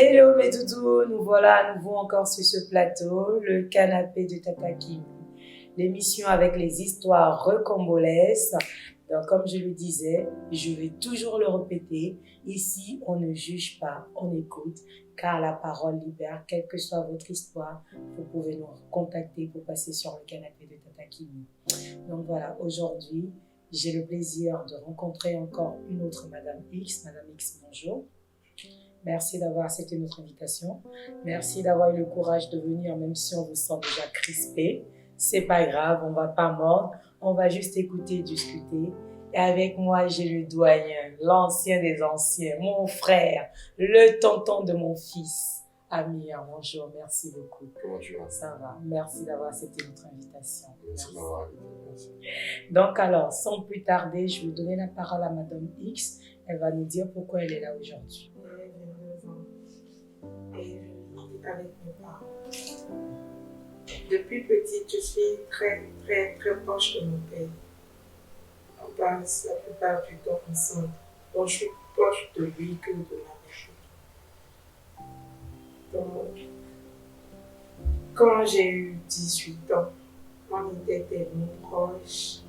Hello mes doudous, nous voilà à nouveau encore sur ce plateau, le canapé de Tata Kimi, l'émission avec les histoires recongolaises. Donc comme je le disais, je vais toujours le répéter, ici on ne juge pas, on écoute, car la parole libère, quelle que soit votre histoire, vous pouvez nous contacter pour passer sur le canapé de Tata Kimi. Donc voilà, aujourd'hui, j'ai le plaisir de rencontrer encore une autre Madame X. Madame X, bonjour. Merci d'avoir accepté notre invitation. Merci d'avoir eu le courage de venir, même si on vous sent déjà crispé. C'est pas grave, on va pas mordre. On va juste écouter, discuter. Et avec moi, j'ai le doyen, l'ancien des anciens, mon frère, le tonton de mon fils. Amir, bonjour, merci beaucoup. Comment tu vas? Ça va, merci d'avoir accepté notre invitation. Merci d'avoir invité, merci. Donc alors, sans plus tarder, je vais donner la parole à Madame X. Elle va nous dire pourquoi elle est là aujourd'hui. Et je vis avec mes parents. Depuis petite, je suis très proche de mon père. On passe la plupart du temps ensemble. Donc, je suis proche de lui que de ma mère. Donc, quand j'ai eu 18 ans, on était tellement proches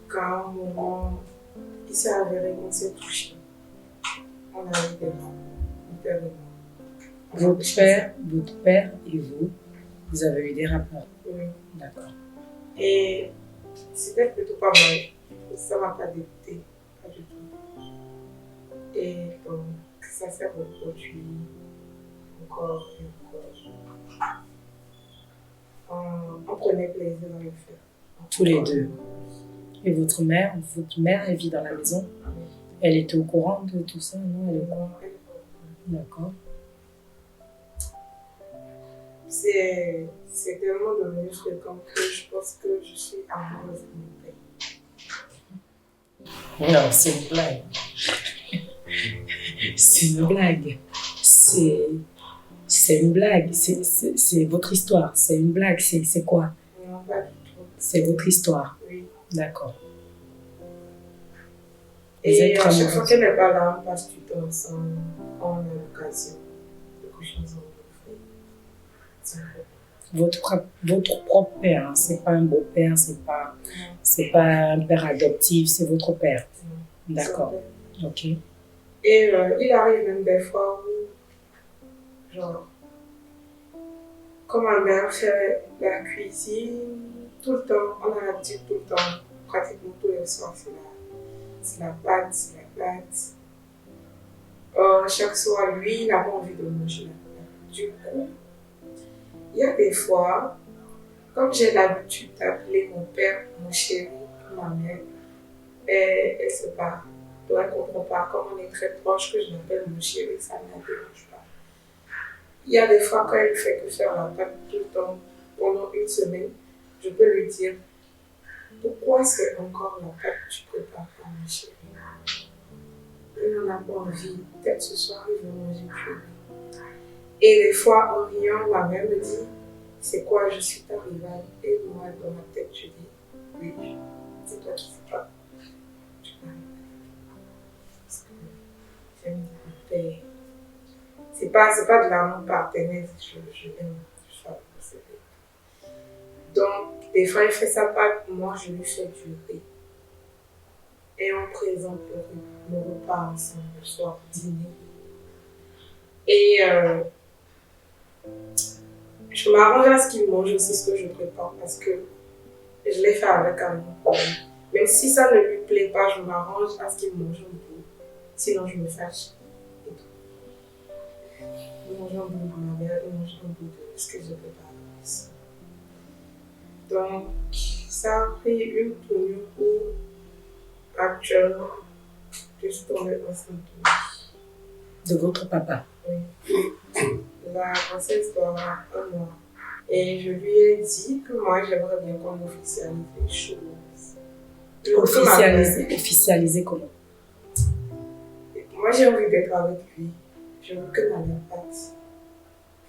qu'à un moment, il s'est avéré qu'on s'est touchés. On a eu des rapports, mon père et moi. Votre père et vous avez eu des rapports. Oui. D'accord. Et c'était plutôt pas mal. Ça m'a pas dégoûté, pas du tout. Et donc, ça s'est reproduit encore et encore. On prenait plaisir à le faire. Tous les deux. Et votre mère, elle vit dans la maison? Elle était au courant de tout ça, non? Elle est au courant. D'accord. C'est tellement devenu fréquent que je pense que je suis amoureuse de mon père. Non, c'est une blague. C'est une blague. C'est une blague. C'est votre histoire. C'est une blague. C'est quoi? Non, pas du tout. C'est votre histoire. Oui. D'accord. Et à chaque fois qu'elle n'est pas là, on passe du temps ensemble. On a l'occasion de coucher ensemble. Votre propre père, hein, c'est pas un beau-père, c'est pas un père adoptif, c'est votre père. D'accord. Ok. Et il arrive même des fois où, genre, quand ma mère fait la cuisine, tout le temps, on a l'habitude tout le temps, pratiquement tous les soirs, c'est la pâte. Chaque soir, lui, il n'a pas envie de manger la pâte. Du coup, il y a des fois, comme j'ai l'habitude d'appeler mon père, mon chéri, ma mère, elle se barre. Donc elle ne comprend pas, comme on est très proche, que je l'appelle mon chéri, ça ne la dérange pas. Il y a des fois, quand elle fait que faire la pâte tout le temps, pendant une semaine, je peux lui dire, pourquoi c'est encore la pâte que tu prépares pour mon chéri? Il n'en a pas envie, peut-être ce soir il veut manger du riz. Et des fois, en riant, ma mère me dit, c'est quoi, je suis ta rivale? Et moi, dans ma tête, je dis, oui, c'est toi qui sais pas. Je parle. Parce que j'aime mon père. C'est pas de l'amour paternel, je l'aime, je suis possédée. Donc, des fois, il fait sa pâte, moi, je lui fais du riz. Et on présente le repas ensemble le soir, dîner. Et je m'arrange à ce qu'il mange aussi ce que je prépare parce que je l'ai fait avec amour. Même si ça ne lui plaît pas, je m'arrange à ce qu'il mange un bout. Sinon, je me fâche. Il mange un bout de ma mère, il mange un bout de ce que je prépare. Donc, ça a pris une tournure où actuellement, je suis tombée enceinte. De votre papa? Oui. La grossesse doit avoir un mois. Et je lui ai dit que moi, j'aimerais bien qu'on officialise les choses. Officialiser comment? Moi, j'ai envie d'être avec lui. Je veux que ma mère parte.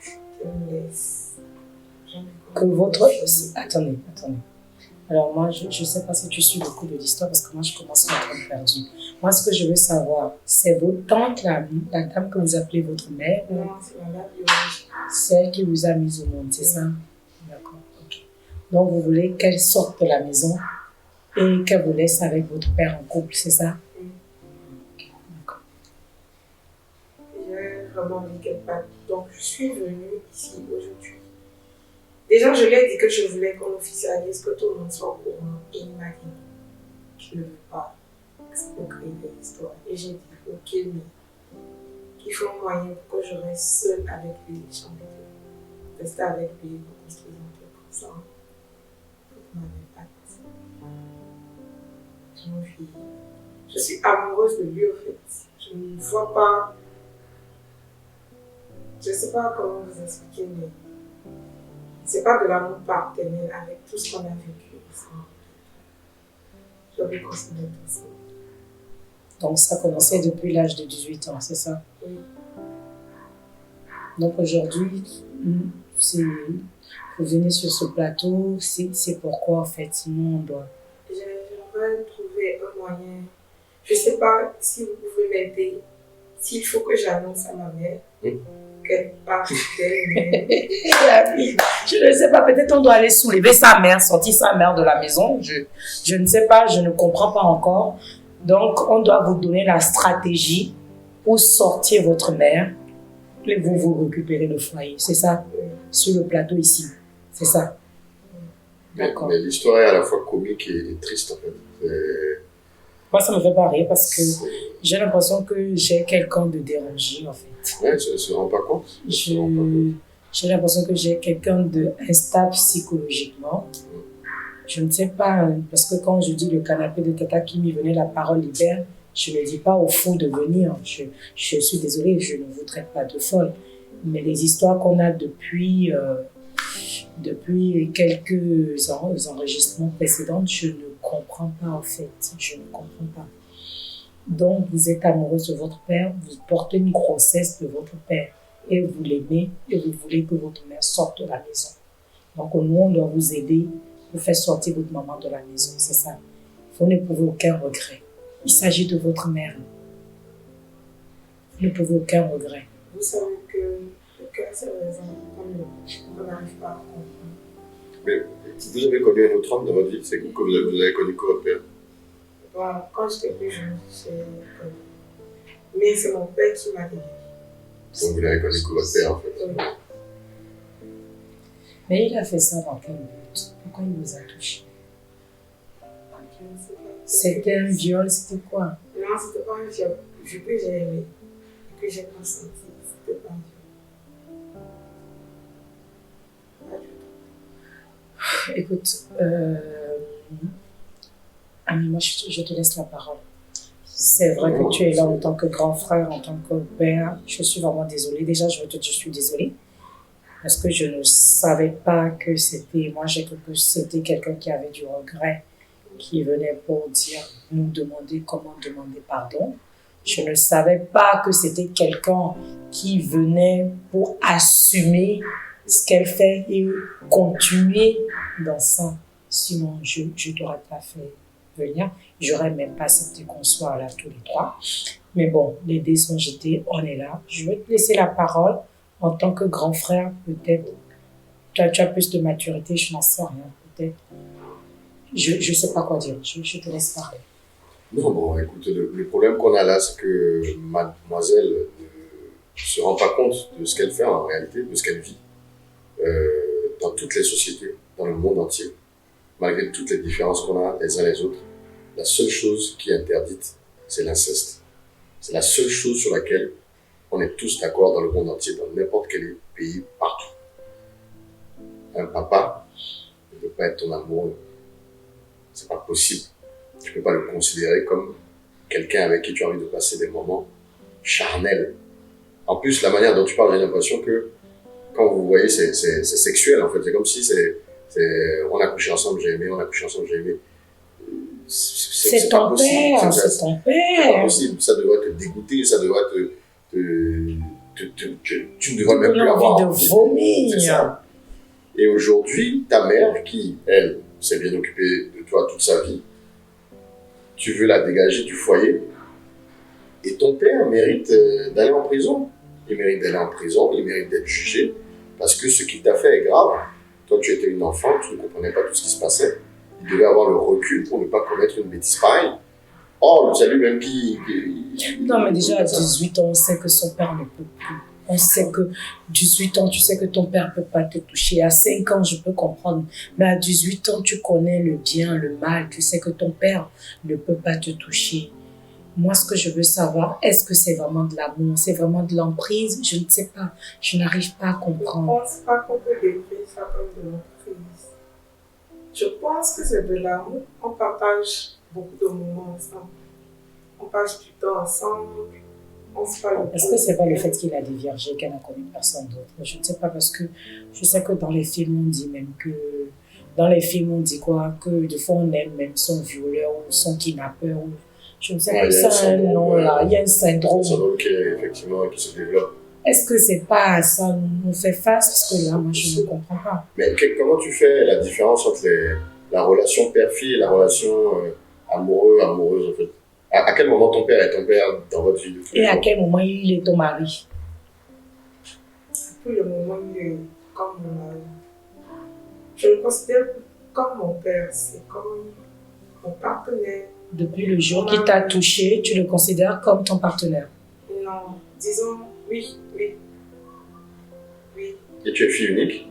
Qu'elle me laisse. Que votre... Attendez. Alors moi, je ne sais pas si tu suis le cours de l'histoire parce que moi, je commence à être perdue. Moi, ce que je veux savoir, c'est votre tante, la dame que vous appelez votre mère, ou Non, c'est ma mère biologique. c'est elle qui vous a mise au monde, c'est ça? D'accord, ok. Donc, vous voulez qu'elle sorte de la maison et qu'elle vous laisse avec votre père en couple, c'est ça? Oui. Ok, d'accord. J'ai vraiment envie qu'elle parte. Donc, je suis venue ici aujourd'hui. Déjà, je lui ai dit que je voulais qu'on officialise, que tout le monde soit au courant. Et il m'a dit qu'il ne veut pas, que ça peut créer des histoires. Et j'ai dit, ok, mais qu'il faut un moyen pour que je reste seule avec lui. J'ai envie de rester avec lui, de construire un truc ensemble. Pour m'avait pas je suis amoureuse de lui, en fait. Je ne vois pas. Je ne sais pas comment vous expliquer, mais c'est pas de l'amour paternel avec tout ce qu'on a vécu ensemble. Je vais considérer tout ça. Donc, ça a commencé depuis l'âge de 18 ans, c'est ça? Oui. Donc, aujourd'hui, vous venez sur ce plateau, c'est pourquoi, en fait, sinon on doit... J'aimerais trouver un moyen. Je ne sais pas si vous pouvez m'aider. S'il faut que j'annonce à ma mère qu'elle part d'elle-même. Je ne sais pas, peut-être on doit aller soulever sa mère, sortir sa mère de la maison. Je ne sais pas, je ne comprends pas encore. Donc, on doit vous donner la stratégie pour sortir votre mère et vous récupérez le foyer. C'est ça? Sur le plateau ici. C'est ça? D'accord. Mais l'histoire est à la fois comique et triste, en fait. Moi, ça me fait pas rire parce que j'ai l'impression que j'ai quelqu'un de dérangé, en fait. Ouais, tu ne se rends pas compte. J'ai l'impression que j'ai quelqu'un d'instable psychologiquement. Je ne sais pas, parce que quand je dis le canapé de Tata qui m'y venait la parole libère, je ne dis pas au fond de venir. Je suis désolée, je ne vous traite pas de folle. Mais les histoires qu'on a depuis quelques enregistrements précédents, je ne comprends pas en fait. Je ne comprends pas. Donc, vous êtes amoureuse de votre père, vous portez une grossesse de votre père et vous l'aimez et vous voulez que votre mère sorte de la maison. Donc, nous, on doit vous aider pour faire sortir votre maman de la maison, c'est ça. Vous n'éprouvez aucun regret. Il s'agit de votre mère. Vous n'éprouvez aucun regret. Vous savez que le cœur, c'est la raison on n'arrive pas à comprendre. Mais vous avez connu un autre homme dans votre vie, c'est que vous avez connu que votre père. Bon, quand j'étais plus jeune, j'ai connu. Mais c'est mon père qui m'a dit. Donc vous l'avez connu que votre père, en fait. Oui. Mais il a fait ça dans quel but? Pourquoi il vous a touché? Je ne sais pas. C'était un viol, c'était quoi? Non, c'était pas un viol. Que j'ai aimé, que j'ai consenti, c'était pas un viol. Pas du tout. Écoute, Ami, moi je te laisse la parole. C'est vrai que tu es là en tant que grand frère, en tant que père. Je suis vraiment désolée. Déjà, je veux te dire, je suis désolée. Parce que je ne savais pas que c'était, moi j'ai cru que c'était quelqu'un qui avait du regret, qui venait pour nous demander comment demander pardon. Je ne savais pas que c'était quelqu'un qui venait pour assumer ce qu'elle fait et continuer dans ça. Sinon, je ne t'aurais pas fait venir. J'aurais même pas accepté qu'on soit là tous les trois. Mais bon, les dés sont jetés, on est là. Je vais te laisser la parole. En tant que grand frère, peut-être, tu as plus de maturité, je n'en sais rien, peut-être. Je ne sais pas quoi dire, je te laisse parler. Non, bon, écoute, le problème qu'on a là, c'est que mademoiselle ne se rend pas compte de ce qu'elle fait en réalité, de ce qu'elle vit dans toutes les sociétés, dans le monde entier. Malgré toutes les différences qu'on a les uns les autres, la seule chose qui est interdite, c'est l'inceste. C'est la seule chose sur laquelle on est tous d'accord dans le monde entier, dans n'importe quel pays, partout. Un papa ne peut pas être ton amoureux. C'est pas possible. Tu peux pas le considérer comme quelqu'un avec qui tu as envie de passer des moments charnels. En plus, la manière dont tu parles, j'ai l'impression que quand vous voyez, c'est sexuel en fait. C'est comme si on a couché ensemble, j'ai aimé, on a couché ensemble, j'ai aimé. C'est ton père, c'est ton père. C'est pas possible. Ça devrait te dégoûter, ça devrait tu ne devrais même plus avoir envie de vomir. C'est ça. Et aujourd'hui, ta mère, qui, elle, s'est bien occupée de toi toute sa vie. Tu veux la dégager du foyer. Et ton père mérite d'aller en prison. Il mérite d'aller en prison, il mérite d'être jugé, parce que ce qu'il t'a fait est grave. Toi, tu étais une enfant, tu ne comprenais pas tout ce qui se passait. Il devait avoir le recul pour ne pas commettre une bêtise pareille. Oh, c'est lui-même qui... Non, mais déjà à 18 ans, on sait que son père ne peut plus. On sait que 18 ans, tu sais que ton père ne peut pas te toucher. À 5 ans, je peux comprendre. Mais à 18 ans, tu connais le bien, le mal. Tu sais que ton père ne peut pas te toucher. Moi, ce que je veux savoir, est-ce que c'est vraiment de l'amour? C'est vraiment de l'emprise? Je ne sais pas. Je n'arrive pas à comprendre. Je ne pense pas qu'on peut décrire ça comme de l'emprise. Je pense que c'est de l'amour. On partage beaucoup de moments ensemble. On passe du temps ensemble. On se parle. Est-ce que c'est pas le fait qu'il a déviergé, qu'elle n'a connu personne d'autre? Je ne sais pas, parce que je sais que dans les films, on dit même que... Dans les films, on dit quoi? Que des fois, on aime même son violeur ou son kidnappeur. Ou... Je ne sais pas, ça a un nom là. Il y a un syndrome. Un syndrome qui, effectivement, qui se développe. Est-ce que c'est pas à ça qu'on fait face? Parce que là, moi, je ne comprends pas. Mais comment tu fais la différence entre la relation père-fille et la relation amoureuse, en fait? À quel moment ton père est ton père dans votre vie de tous les jours? Et à quel moment il est ton mari? Pour le moment, il est comme mon mari. Je le considère comme mon père. C'est comme mon partenaire. Depuis le jour qu'il t'a touché, tu le considères comme ton partenaire? Non, disons oui. Et tu es fille unique?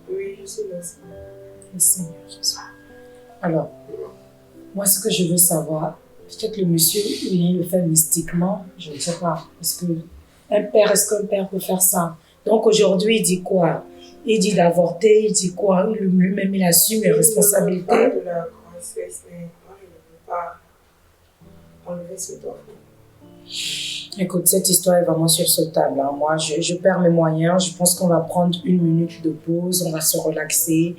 Oui, je suis le seul. Le Seigneur Jésus. Alors, moi, ce que je veux savoir, peut-être le monsieur, il le fait mystiquement, je ne sais pas. Est-ce qu'un père peut faire ça? Donc aujourd'hui, il dit quoi? Il dit d'avorter, il dit quoi? Lui-même, il assume les responsabilités. Je ne veux pas de la grossesse, mais moi, je ne veux pas enlever cet enfant. Écoute, cette histoire est vraiment sur ce table. Hein. Moi, je perds mes moyens. Je pense qu'on va prendre 1 minute de pause. On va se relaxer.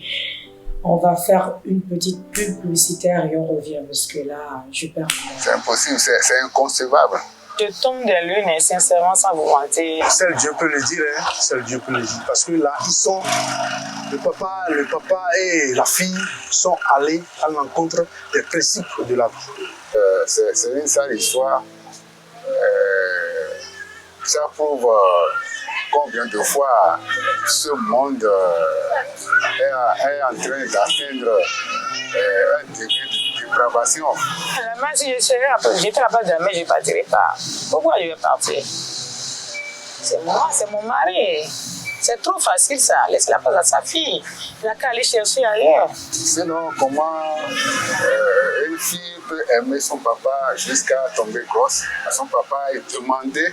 On va faire une petite pub publicitaire et on revient parce que là, je perds. C'est impossible, c'est inconcevable. Je tombe des lunes et sincèrement, sans vous mentir. Seul Dieu peut le dire, hein? Seul Dieu peut le dire. Parce que là, ils sont, le papa et la fille sont allés à l'encontre des principes de la vie. C'est une sale histoire. Ça prouve combien de fois ce monde est en train d'atteindre un degré de dépravation. Même si j'étais à la place de la mer, je ne partirais pas. Pourquoi je vais partir? C'est moi, c'est mon mari. C'est trop facile ça. Laisse la place à sa fille. Il n'a qu'à aller chercher ailleurs. Sinon, comment une fille peut aimer son papa jusqu'à tomber grosse à son papa et demander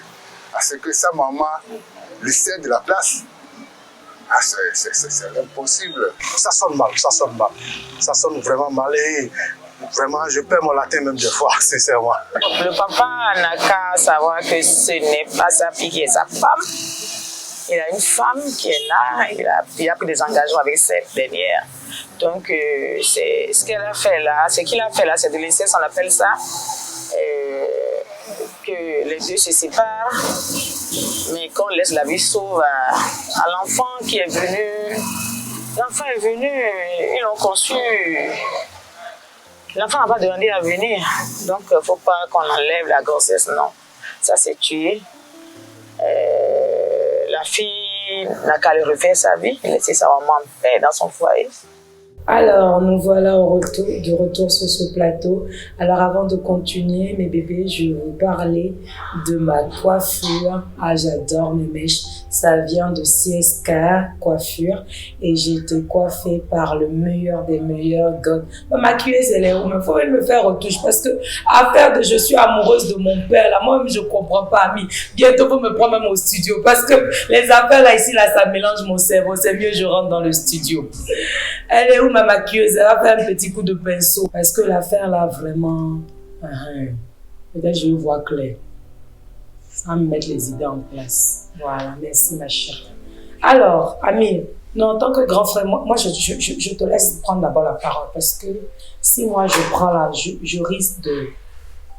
à ce que sa maman lui cède la place? Ah, c'est impossible. Ça sonne mal. Ça sonne vraiment mal et vraiment, je perds mon latin même des fois, sincèrement. Le papa n'a qu'à savoir que ce n'est pas sa fille qui est sa femme. Il a une femme qui est là, il a pris des engagements avec cette dernière. Donc, c'est ce qu'elle a fait là, ce qu'il a fait là, c'est de l'inceste, on appelle ça, que les deux se séparent, mais qu'on laisse la vie sauve à l'enfant qui est venu. L'enfant est venu, ils l'ont conçu. L'enfant n'a pas demandé à venir, donc il ne faut pas qu'on enlève la grossesse, non. Ça, c'est tué. La fille n'a qu'à le refaire sa vie, laisser sa maman en paix dans son foyer. Alors, nous voilà de retour sur ce plateau. Alors, avant de continuer, mes bébés, je vais vous parler de ma coiffure. Ah, j'adore mes mèches. Ça vient de CSK Coiffure et j'ai été coiffée par le meilleur des meilleurs gars. Ma maquilleuse, elle est où? Il faut me faire retouche parce que affaire de je suis amoureuse de mon père, là, moi-même, je comprends pas, ami. Bientôt, vous me prendre même au studio parce que les affaires là, ici, là, ça mélange mon cerveau. C'est mieux, je rentre dans le studio. Elle est où, ma maquilleuse? Elle va faire un petit coup de pinceau parce que l'affaire là, vraiment, peut-être je vois clair. Ça va me mettre les idées en place. Voilà, merci ma chère. Alors, Amir, non, en tant que grand frère, moi je te laisse prendre d'abord la parole parce que si moi je prends là, je risque de...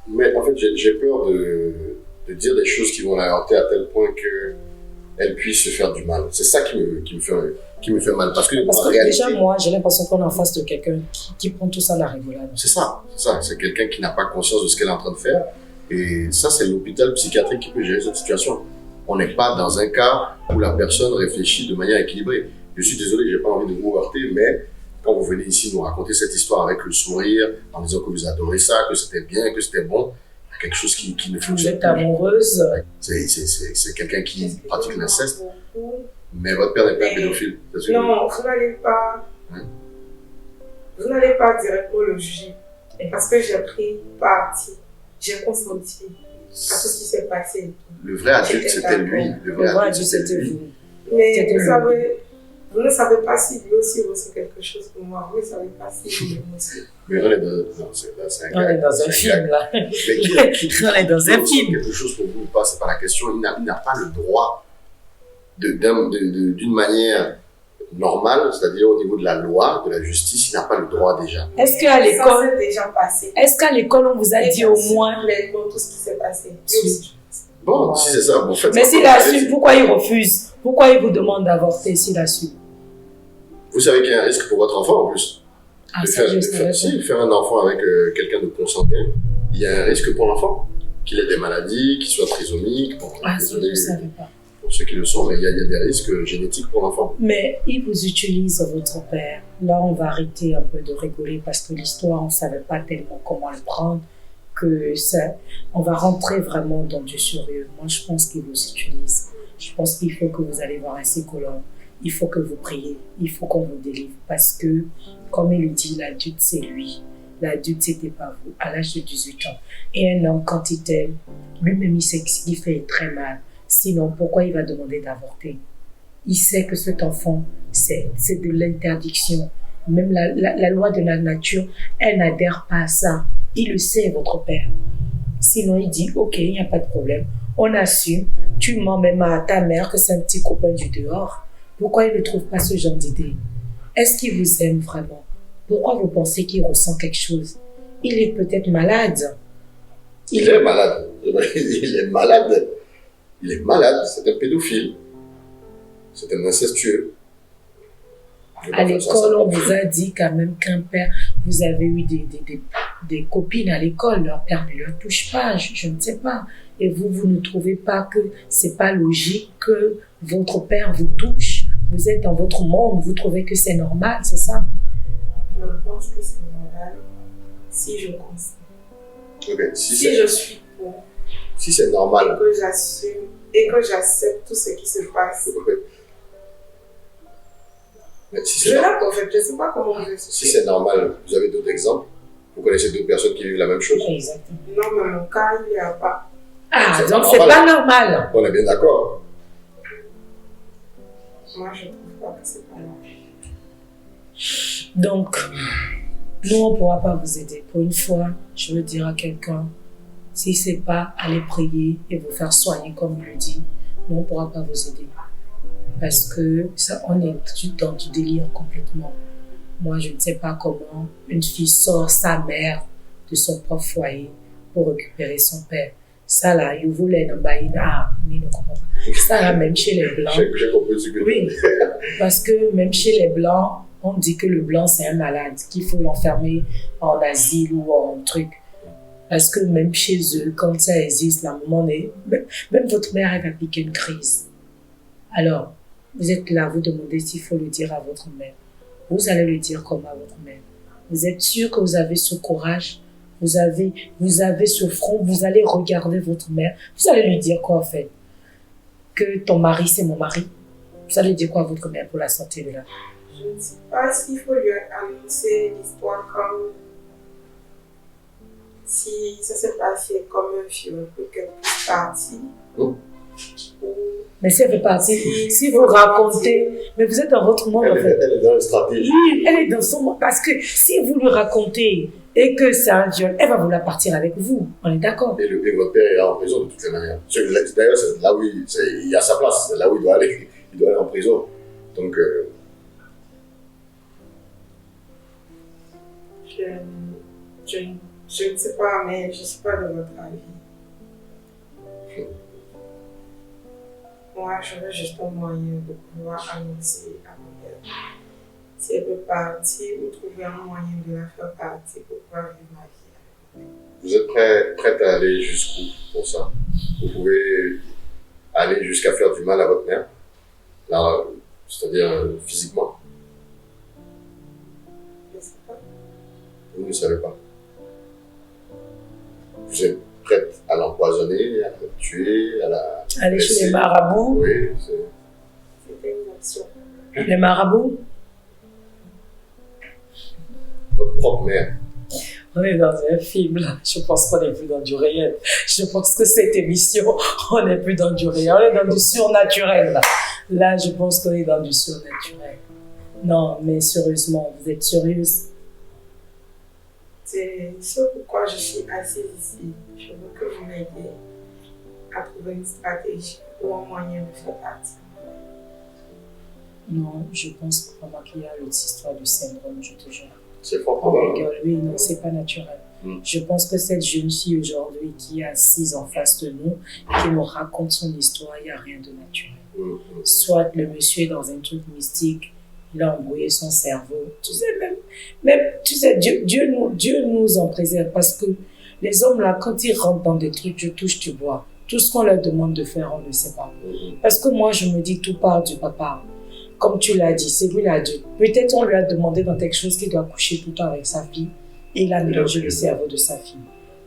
Mais en fait, j'ai peur de dire des choses qui vont la heurter à tel point que elle puisse se faire du mal. C'est ça qui me fait mal. Parce que, Parce en que réalité, déjà, moi, j'ai l'impression qu'on est en face de quelqu'un qui prend tout ça à la rigolade. c'est ça. C'est quelqu'un qui n'a pas conscience de ce qu'elle est en train de faire. Et ça, c'est l'hôpital psychiatrique qui peut gérer cette situation. On n'est pas dans un cas où la personne réfléchit de manière équilibrée. Je suis désolé, j'ai pas envie de vous heurter, mais quand vous venez ici nous raconter cette histoire avec le sourire, en disant que vous adorez ça, que c'était bien, que c'était bon, il y a quelque chose qui ne Vous fonctionne êtes plus. amoureuse. C'est quelqu'un qui pratique l'inceste, mais votre père n'est pas un pédophile. C'est sûr. Non, vous n'allez pas. Hein? Vous n'allez pas directement le juger. Parce que j'ai pris parti. J'ai consenti à tout ce qui s'est passé. Le vrai adulte, c'était lui. Le vrai adulte, c'était vous. Mais C'était vous lui. savez, vous ne savez pas si lui aussi ressent quelque chose pour moi. Vous ne savez pas si lui aussi. Mais on est dans On est dans un film, là. Mais On est dans un film. quelque chose pour vous ou pas, c'est pas la question. Il n'a pas le droit d'une manière normale, c'est-à-dire au niveau de la loi, de la justice, il n'a pas le droit déjà. Est-ce qu'à Ça l'école, s'est déjà passé. est-ce qu'à l'école, on vous a dit au moins. Complètement tout ce qui s'est passé. Bon, si c'est ça, bon, faites Mais ça. s'il assume, pourquoi il refuse? Pourquoi il vous demande d'avorter s'il assume? Vous savez qu'il y a un risque pour votre enfant en plus. Ah, de ça, faire, je de savais faire, pas. si, faire un enfant avec quelqu'un de consanguin, il y a un risque pour l'enfant. Qu'il ait des maladies, qu'il soit trisomique. Bon, Ah, ça, je désolé ne savais pas. pour ceux qui le sont, mais il y a des risques génétiques pour l'enfant. Mais il vous utilise, votre père. Là, on va arrêter un peu de rigoler parce que l'histoire, on ne savait pas tellement comment le prendre, que ça, on va rentrer vraiment dans du sérieux. Moi, je pense qu'il vous utilise. Je pense qu'il faut que vous allez voir un psychologue. Il faut que vous priez. Il faut qu'on vous délivre parce que, comme il le dit, l'adulte, c'est lui. L'adulte, c'était pas vous, à l'âge de 18 ans. Et un homme, quand il t'aime, lui-même, il sait ce qu'il fait très mal. Sinon, pourquoi il va demander d'avorter? Il sait que cet enfant, c'est de l'interdiction. Même la loi de la nature, elle n'adhère pas à ça. Il le sait, votre père. Sinon, il dit, ok, il n'y a pas de problème. On assume. Tu mens même à ta mère que c'est un petit copain du dehors. Pourquoi il ne trouve pas ce genre d'idée? Est-ce qu'il vous aime vraiment? Pourquoi vous pensez qu'il ressent quelque chose? Il est peut-être malade. Il est malade. Il est malade. Il est malade. C'est un pédophile. C'est un incestueux. À l'école, on vous a dit quand même qu'un père, vous avez eu des copines à l'école, leur père ne leur touche pas, je ne sais pas. Et vous ne trouvez pas que c'est pas logique que votre père vous touche? Vous êtes dans votre monde, vous trouvez que c'est normal, c'est ça? Je pense que c'est normal si je consens. Okay. Si je suis pour. Si c'est normal. Et que j'assume et que j'accepte tout ce qui se passe. Mais si Je l'ai en fait, je ne sais pas comment vous expliquer. Si c'est normal, vous avez d'autres exemples? Vous connaissez d'autres personnes qui vivent la même chose? Exactement. Non, mais mon cas, il n'y a pas. Ah, C'est donc pas c'est normal. pas normal. On est bien d'accord. Moi, je ne trouve pas que c'est pas normal. Donc, nous, on ne pourra pas vous aider. Pour une fois, je veux dire à quelqu'un, si ce n'est pas aller prier et vous faire soigner comme il le dit, nous, on ne pourra pas vous aider. Parce que ça, on est dans du délire complètement. Moi, je ne sais pas comment une fille sort sa mère de son propre foyer pour récupérer son père. Ça là, il voulait dans Baïna, mais ne comprend pas. Ça là, même chez les Blancs. J'ai compris ce que Oui, parce que même chez les Blancs, on dit que le Blanc c'est un malade, qu'il faut l'enfermer en asile ou en truc. Parce que même chez eux, quand ça existe, là, à un moment donné, même votre mère, elle va piquer une crise. Alors, vous êtes là, vous demandez s'il faut le dire à votre mère. Vous allez le dire comme à votre mère. Vous êtes sûr que vous avez ce courage, vous avez ce front, vous allez regarder votre mère. Vous allez lui dire quoi en fait? Que ton mari, c'est mon mari. Vous allez dire quoi à votre mère pour la santé de la... Je ne sais pas s'il faut lui annoncer l'histoire comme si ça s'est passé comme un film, que qu'elle puisse partir. Mais si elle fait partie, si vous racontez, mais vous êtes dans votre monde en fait. Elle est dans une stratégie. Oui, elle est dans son monde. Parce que si vous lui racontez et que c'est un viol, elle va vouloir partir avec vous. On est d'accord? Et votre père est là en prison de toutes les manières. D'ailleurs, c'est là où il y a sa place, c'est là où il doit aller. Il doit aller en prison. Donc, Je ne sais pas, mais je ne suis pas de votre avis. Moi, je veux juste un moyen de pouvoir annoncer à mon père. Si elle peut partir ou trouver un moyen de la faire partir pour pouvoir vivre ma vie avec mon père. Vous êtes prête à aller jusqu'où pour ça? Vous pouvez aller jusqu'à faire du mal à votre mère, là, c'est-à-dire physiquement? Je sais pas. Vous ne savez pas. Vous êtes prête à l'empoisonner, à la tuer, à la Aller chez les blesser? marabouts. Oui, C'était une option. Les marabouts. votre propre mère. On est dans un film, là. Je pense qu'on n'est plus dans du réel. Je pense que cette émission, on n'est plus dans du réel. On est dans du surnaturel, là. Là, je pense qu'on est dans du surnaturel. Non, mais sérieusement, vous êtes sérieuse? C'est ce pourquoi je suis assise ici. Je veux que vous m'aidiez à trouver une stratégie ou un moyen de faire partie. Non, je pense vraiment qu'il y a l'autre histoire du syndrome, je te jure. C'est fort On probable. rigole, oui, non, c'est pas naturel. Je pense que cette jeune fille aujourd'hui qui est assise en face de nous, qui nous raconte son histoire, il n'y a rien de naturel. Soit le monsieur est dans un truc mystique, il a embrouillé son cerveau. Tu sais, même tu sais, Dieu nous en préserve parce que les hommes là, quand ils rentrent dans des trucs, je touche, tu vois. Tout ce qu'on leur demande de faire, on ne sait pas. Parce que moi, je me dis, tout part du papa. Comme tu l'as dit, c'est lui l'adulte. Peut-être on lui a demandé dans quelque chose qu'il doit coucher tout le temps avec sa fille et il a mélangé le cerveau de sa fille.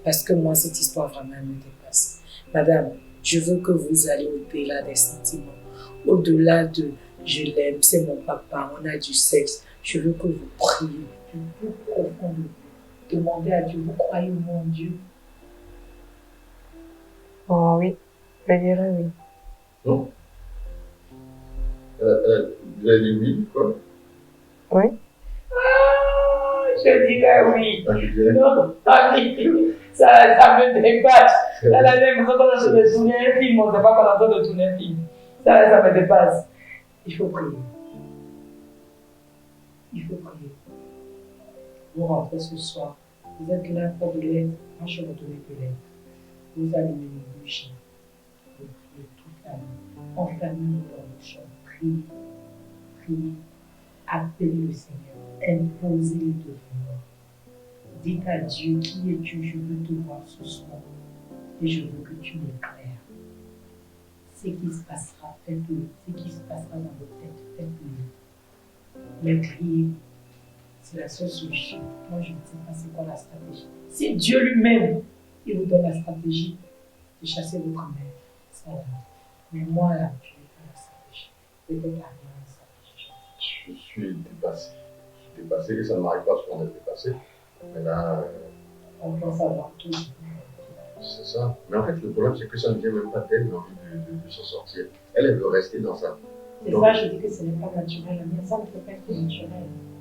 Parce que moi, cette histoire vraiment me dépasse. Madame, je veux que vous alliez au-delà des sentiments. Au-delà de je l'aime, c'est mon papa, on a du sexe. Je veux que vous priez du plus profond de vous. Demandez à Dieu, vous croyez au mon Dieu? Oh oui, je dirais oui. Non. Vous avez dit oui, quoi? Oui. Ah, je dirais oui. Ah, je dirais. Non, ça me dépasse. Elle a l'impression qu'on est en train de tourner un film, on ne sait pas qu'on est en train de tourner un film. Ça me dépasse. Il faut prier. Il faut prier. Vous rentrez ce soir. Vous êtes là pour de l'aide. Moi, je vais vous donner de l'aide. Vous allumez une bougie. Vous priez toute la nuit. Enfermez-vous dans le champ. Priez. Priez. Appelez le Seigneur. Imposez-le devant moi. Dites à Dieu, qui es-tu? Je veux te voir ce soir. Et je veux que tu m'éclaires. Ce qui se passera, faites-le. Ce qui se passera dans votre tête, faites-le. Mais priez. C'est la seule solution. Moi, je ne sais pas c'est quoi la stratégie. Si Dieu lui-même, il vous donne la stratégie de chasser votre mère, ça va. Mais moi, là, je n'ai pas la stratégie. Peut-être la meilleure stratégie. Je suis dépassé. Je suis dépassé et ça ne m'arrive pas souvent d'être dépassé. Mais là, On pense avoir tout. c'est ça. Mais en fait, le problème, c'est que ça ne vient même pas d'elle, l'envie de s'en sortir. Elle veut rester dans ça. C'est ça, je dis que ce n'est pas naturel. Mais ça ne peut pas être naturel.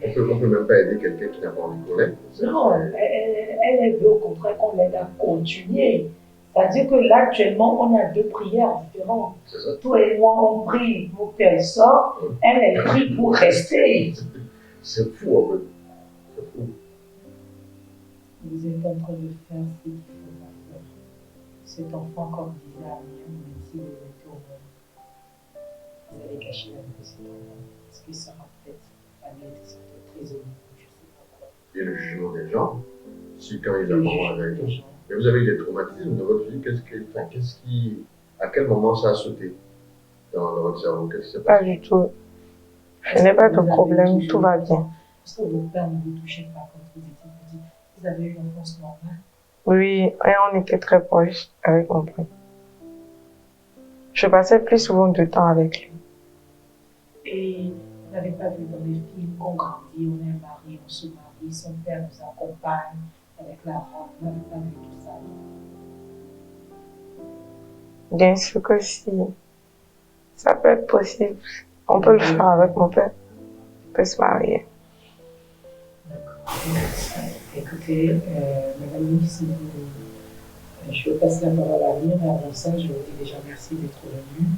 On peut même pas aider quelqu'un qui n'a pas envie qu'on l'aide. Non, elle veut au contraire qu'on l'aide à continuer. C'est-à-dire que là, actuellement, on a deux prières différentes. C'est ça. Toi et moi, on prie pour qu'elle sorte. Elle, elle prie pour rester. C'est fou, en fait. C'est fou. Vous êtes en train de faire ce qu'il faut pas faire. Cet enfant, comme disait Amir, même si vous êtes au monde, vous allez cacher la vie de cet enfant. Parce qu'il sera peut-être avec cette prisonnier, je ne sais pas quoi. Et le jugement des gens, si quand ils Le apprennent jugement avec des gens. Mais vous avez eu des traumatismes dans votre vie, à quel moment ça a sauté dans votre cerveau? Qu'est-ce qui s'est Pas passé? du tout. Je n'ai pas de problème, tout va bien. Est-ce que vos pères ne vous touchaient pas quand vous étiez petit? Vous avez eu une enfance normale? Oui, et on était très proches avec mon père. Je passais plus souvent de temps avec lui. Et vous n'avez pas vu dans les films qu'on grandit, on est marié, on se marie, son père nous accompagne avec la robe, vous n'avez pas vu tout ça? Bien sûr que si. Ça peut être possible. On peut le faire avec mon père. On peut se marier. D'accord. Écoutez, Madame Nice, je vais passer la parole à Amir, mais avant ça, je vous dis déjà merci d'être venue.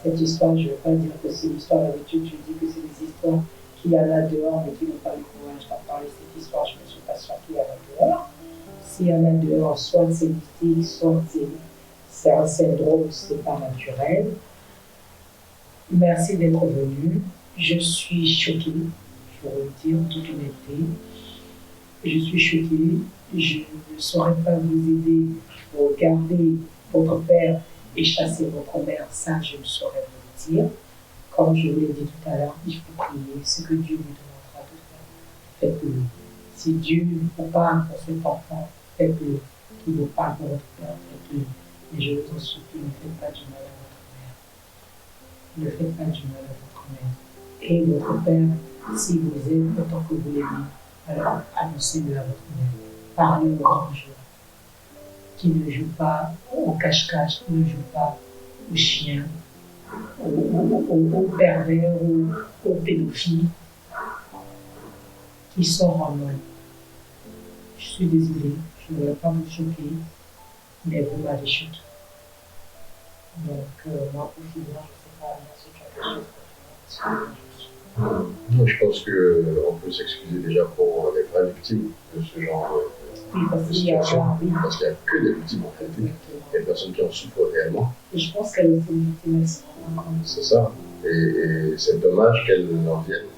Cette histoire, je ne veux pas dire que c'est l'histoire d'habitude, je dis que c'est des histoires qu'il y a là dehors, mais qui n'ont pas le courage d'en parler. Cette histoire, je ne suis pas sûre qu'il y a là dehors. S'il y en a dehors, soit c'est mystique, soit c'est un syndrome, c'est pas naturel. Merci d'être venu. Je suis choquée, il faut le dire en toute honnêteté. Je suis choquée. Je ne saurais pas vous aider pour garder votre père et chasser votre mère. Ça, je ne saurais vous le dire. Comme je vous l'ai dit tout à l'heure, il faut prier. Ce que Dieu vous demandera de faire, faites-le. Si Dieu ne peut pas pour cet enfant, faites-le. Qu'il ne veut pas pour votre père, faites-le. Mais je vous en supplie, ne faites pas du mal à votre mère. Ne faites pas du mal à votre mère. Et votre père, si vous aime autant que vous l'aimez, alors annoncez-le à votre mère. Parlez au grand jour. Qui ne joue pas au cache-cache, qui ne joue pas au chien, au pervers, au pédophile, qui sort en homme. Je suis désolée, je ne voulais pas vous choquer, mais vous m'avez choqué. Donc, moi, pour finir, je ne sais pas, moi, c'est quelque chose. Je pense qu'on peut s'excuser déjà pour les vraies victimes de ce genre de situation. Parce qu'il n'y a que des victimes en réalité. Il y a des personnes qui en souffrent réellement. Et je pense qu'elle est une victime. C'est ça. Et c'est dommage qu'elle en vienne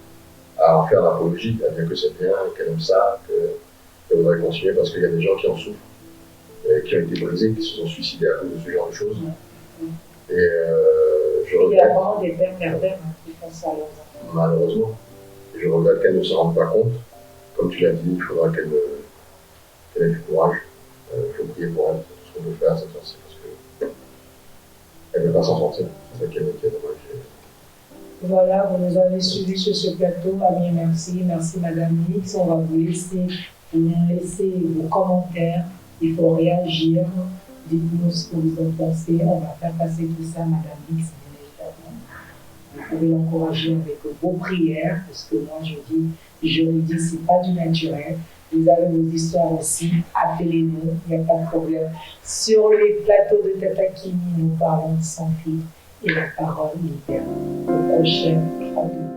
à en faire l'apologie, à dire que c'est bien, qu'elle aime ça, qu'elle voudrait continuer parce qu'il y a des gens qui en souffrent, qui ont été brisés, qui se sont suicidés à cause de ce genre de choses. Et je regrette. Il y a vraiment des pères pervers qui font ça à leurs enfants. Malheureusement. Et je regrette qu'elle ne se rende pas compte. Comme tu l'as dit, il faudra qu'elle ait du courage. Il faut prier pour elle. Tout ce qu'on peut faire cette fois-ci parce qu'elle ne veut pas s'en sortir. C'est ça qui est dommage. Voilà, vous nous avez suivis sur ce plateau. Amis, merci. Merci Madame X. On va vous nous laisser vos commentaires. Il faut réagir. Dites-nous ce que vous en pensez. On va faire passer tout ça, Madame X, bien évidemment. Vous pouvez l'encourager avec vos prières, parce que moi je le dis, c'est pas du naturel. Vous avez vos histoires aussi, appelez-nous, il n'y a pas de problème. Sur les plateaux de Tata Kimi, nous parlons sans filtre et la parole libère. Au prochain rendez-vous.